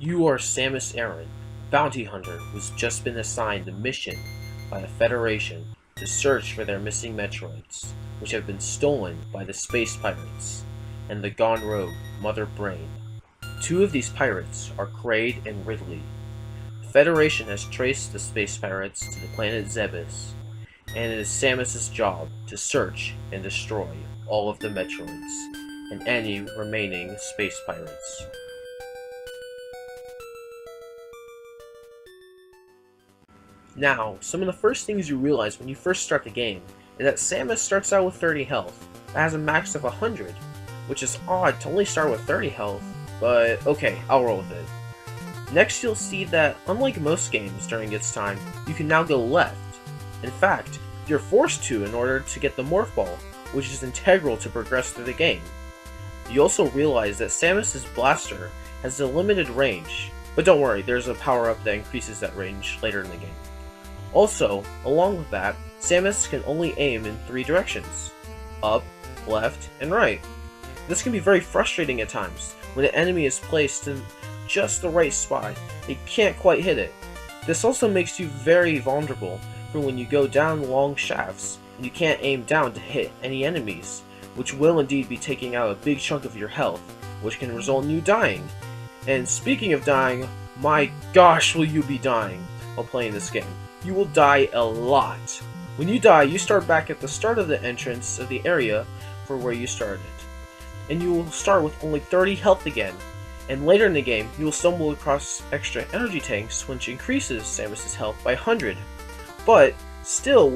You are Samus Aran, bounty hunter who's just been assigned a mission by the Federation to search for their missing Metroids, which have been stolen by the space pirates and the gone rogue Mother Brain. Two of these pirates are Kraid and Ridley. The Federation has traced the space pirates to the planet Zebes, and it is Samus's job to search and destroy all of the Metroids and any remaining space pirates. Now, some of the first things you realize when you first start the game is that Samus starts out with 30 health, but has a max of 100, which is odd to only start with 30 health, but okay, I'll roll with it. Next, you'll see that, unlike most games during its time, you can now go left. In fact, you're forced to in order to get the Morph Ball, which is integral to progress through the game. You also realize that Samus's blaster has a limited range, but don't worry, there's a power-up that increases that range later in the game. Also, along with that, Samus can only aim in 3 directions: up, left, and right. This can be very frustrating at times when an enemy is placed in just the right spot, it can't quite hit it. This also makes you very vulnerable for when you go down long shafts and you can't aim down to hit any enemies, which will indeed be taking out a big chunk of your health, which can result in you dying. And speaking of dying, my gosh will you be dying while playing this game. You will die a lot. When you die, you start back at the start of the entrance of the area for where you started. And you will start with only 30 health again. And later in the game, you will stumble across extra energy tanks, which increases Samus's health by 100. But still,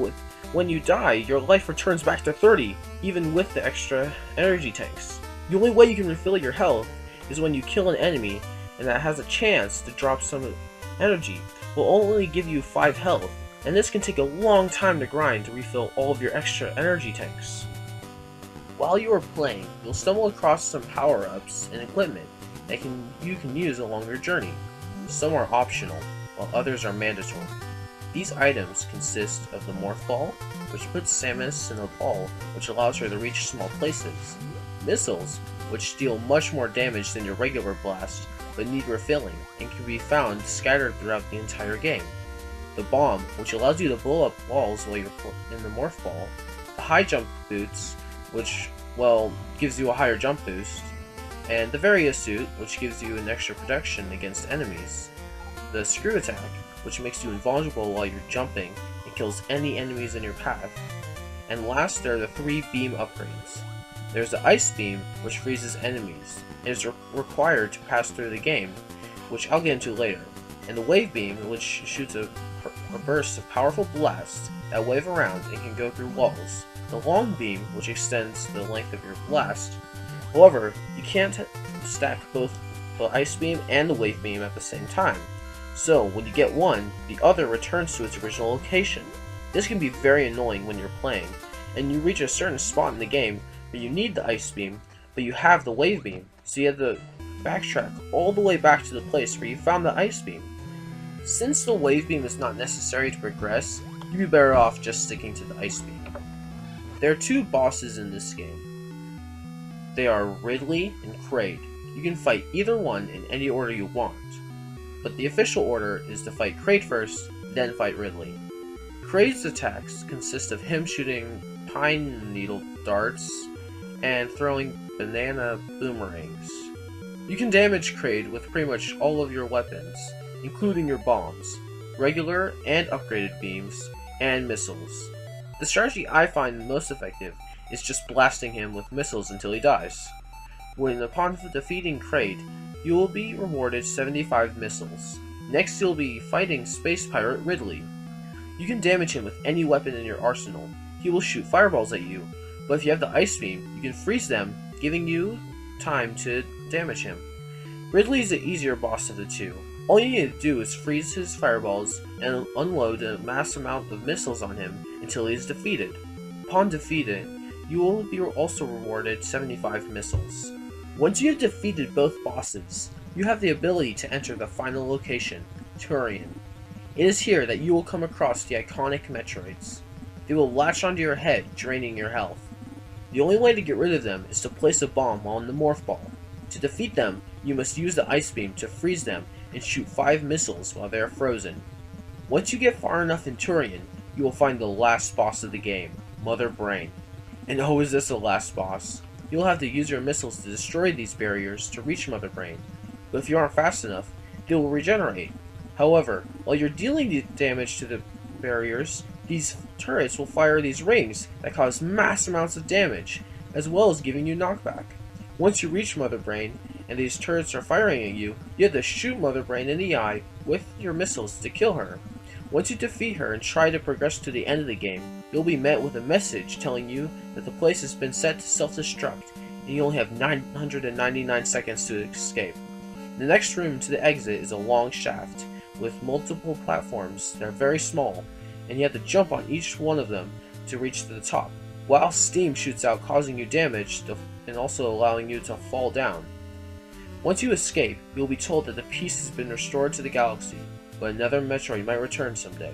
when you die, your life returns back to 30, even with the extra energy tanks. The only way you can refill your health is when you kill an enemy, and that has a chance to drop some energy. Will only give you 5 health, and this can take a long time to grind to refill all of your extra energy tanks. While you are playing, you'll stumble across some power-ups and equipment that you can use along your journey. Some are optional, while others are mandatory. These items consist of the Morph Ball, which puts Samus in a ball which allows her to reach small places, missiles, which deal much more damage than your regular blast, but need refilling, and can be found scattered throughout the entire game. The Bomb, which allows you to blow up walls while you're in the Morph Ball. The High Jump Boots, which, well, gives you a higher jump boost. And the Varia Suit, which gives you an extra protection against enemies. The Screw Attack, which makes you invulnerable while you're jumping and kills any enemies in your path. And last, there are the 3 beam upgrades. There's the Ice Beam, which freezes enemies, and is required to pass through the game, which I'll get into later. And the Wave Beam, which shoots a burst of powerful blasts that wave around and can go through walls. The Long Beam, which extends the length of your blast. However, you can't stack both the Ice Beam and the Wave Beam at the same time. So, when you get one, the other returns to its original location. This can be very annoying when you're playing, and you reach a certain spot in the game where you need the Ice Beam, but you have the Wave Beam, so you have to backtrack all the way back to the place where you found the Ice Beam. Since the Wave Beam is not necessary to progress, you'd be better off just sticking to the Ice Beam. There are 2 bosses in this game. They are Ridley and Kraid. You can fight either one in any order you want, but the official order is to fight Kraid first, then fight Ridley. Kraid's attacks consist of him shooting pine needle darts and throwing banana boomerangs. You can damage Kraid with pretty much all of your weapons, including your bombs, regular and upgraded beams, and missiles. The strategy I find most effective is just blasting him with missiles until he dies. Upon defeating Kraid, you will be rewarded 75 missiles. Next, you'll be fighting Space Pirate Ridley. You can damage him with any weapon in your arsenal. He will shoot fireballs at you, but if you have the Ice Beam, you can freeze them, giving you time to damage him. Ridley is the easier boss of the 2. All you need to do is freeze his fireballs and unload a mass amount of missiles on him until he is defeated. Upon defeated, you will be also rewarded 75 missiles. Once you have defeated both bosses, you have the ability to enter the final location, Turian. It is here that you will come across the iconic Metroids. They will latch onto your head, draining your health. The only way to get rid of them is to place a bomb on the Morph Ball. To defeat them, You must use the ice beam to freeze them and shoot 5 missiles while they are frozen. Once you get far enough in Turian, you will find the last boss of the game, Mother Brain. And oh, is this the last boss? You'll have to use your missiles to destroy these barriers to reach Mother Brain, but if you aren't fast enough, they will regenerate. However, while you're dealing damage to the barriers, these turrets will fire these rings that cause mass amounts of damage, as well as giving you knockback. Once you reach Mother Brain, and these turrets are firing at you, you have to shoot Mother Brain in the eye with your missiles to kill her. Once you defeat her and try to progress to the end of the game, you'll be met with a message telling you that the place has been set to self-destruct, and you only have 999 seconds to escape. The next room to the exit is a long shaft, with multiple platforms that are very small, and you have to jump on each one of them to reach to the top, while steam shoots out causing you damage and also allowing you to fall down. Once you escape, you'll be told that the peace has been restored to the galaxy, but another Metroid might return someday.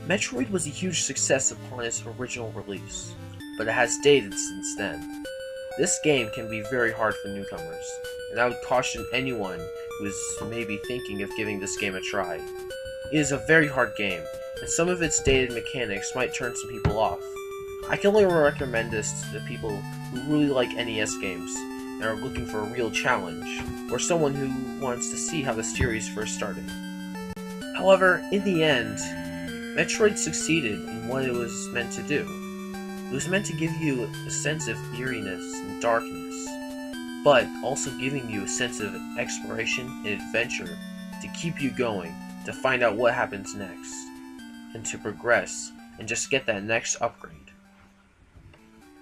Metroid was a huge success upon its original release, but it has dated since then. This game can be very hard for newcomers, and I would caution anyone who is maybe thinking of giving this game a try. It is a very hard game, and some of its dated mechanics might turn some people off. I can only recommend this to the people who really like NES games and are looking for a real challenge, or someone who wants to see how the series first started. However, in the end, Metroid succeeded in what it was meant to do. It was meant to give you a sense of eeriness and darkness, but also giving you a sense of exploration and adventure to keep you going, to find out what happens next, and to progress, and just get that next upgrade.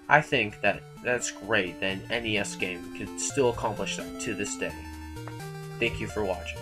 I think that's great that an NES game could still accomplish that to this day. Thank you for watching.